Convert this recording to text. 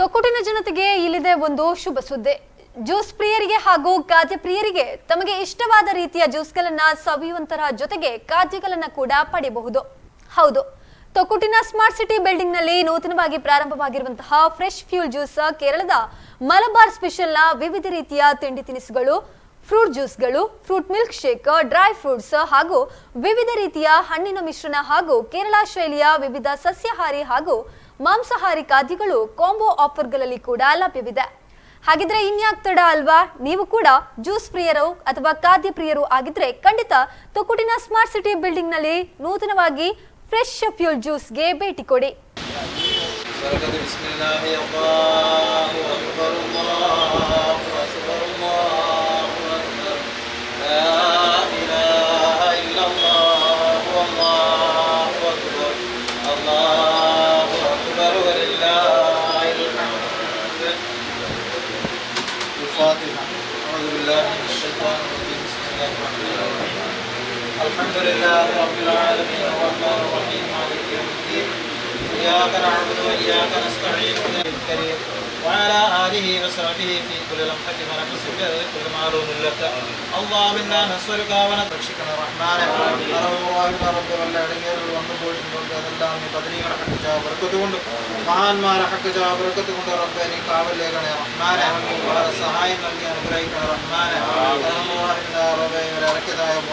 ತೊಕ್ಕೊಟ್ಟಿನ ಜನತೆಗೆ ಇಲ್ಲಿದೆ ಒಂದು ಶುಭ ಸುದ್ದಿ. ಜ್ಯೂಸ್ ಪ್ರಿಯರಿಗೆ ಹಾಗೂ ಖಾದ್ಯ ಪ್ರಿಯರಿಗೆ ತಮಗೆ ಇಷ್ಟವಾದ ರೀತಿಯ ಜ್ಯೂಸ್ಗಳನ್ನ ಸವಿಯುವಂತರ ಜೊತೆಗೆ ಖಾದ್ಯಗಳನ್ನ ಕೂಡ ಪಡೆಯಬಹುದು. ಹೌದು, ತೊಕ್ಕೊಟ್ಟಿನ ಸ್ಮಾರ್ಟ್ ಸಿಟಿ ಬಿಲ್ಡಿಂಗ್ ನಲ್ಲಿ ನೂತನವಾಗಿ ಪ್ರಾರಂಭವಾಗಿರುವಂತಹ ಫ್ರೆಶ್ ಫ್ಯೂಲ್ ಜ್ಯೂಸ್ ಕೇರಳದ ಮಲಬಾರ್ ಸ್ಪೆಷಲ್ ನ ವಿವಿಧ ರೀತಿಯ ತಿಂಡಿ ತಿನಿಸುಗಳು, ಫ್ರೂಟ್ ಜ್ಯೂಸ್ಗಳು, fruit milk shake, dry fruits ಹಾಗೂ ವಿವಿಧ ರೀತಿಯ ಹಣ್ಣಿನ ಮಿಶ್ರಣ ಹಾಗೂ ಕೇರಳ ಶೈಲಿಯ ವಿವಿಧ ಸಸ್ಯಾಹಾರಿ ಹಾಗೂ ಮಾಂಸಾಹಾರಿ ಖಾದ್ಯಗಳು ಕಾಂಬೋ ಆಫರ್ಗಳಲ್ಲಿ ಕೂಡ ಲಭ್ಯವಿದೆ. ಹಾಗಿದ್ರೆ ಇನ್ಯಾಕ್ ತಡ ಅಲ್ವಾ? ನೀವು ಕೂಡ ಜ್ಯೂಸ್ ಪ್ರಿಯರು ಅಥವಾ ಖಾದ್ಯ ಪ್ರಿಯರು ಆಗಿದ್ರೆ ಖಂಡಿತ ತೊಕ್ಕೊಟ್ಟಿನ ಸ್ಮಾರ್ಟ್ ಸಿಟಿ ಬಿಲ್ಡಿಂಗ್ ನಲ್ಲಿ ನೂತನವಾಗಿ ಫ್ರೆಶ್ ಫ್ಯೂಲ್ ಜ್ಯೂಸ್ಗೆ ಭೇಟಿ ಕೊಡಿ. الحمد لله رب العالمين الرحمن الرحيم مالك يوم الدين إياك نعبد وإياك نستعين اهدنا الكريم وعلى آله وصحبه في كل لمحة ونفس بكل معلوم لك اللهم إنا نسألك ونرشك الرحمن الرحيم رب العالمين والنبوة والله من قدري ورحمة جاب بركته مهان ما رحمة جاب بركته ربنا كامل لنا الرحمن وعلى الصحائف من أنبريك الرحمن اللهم إنا ربنا ولك دايم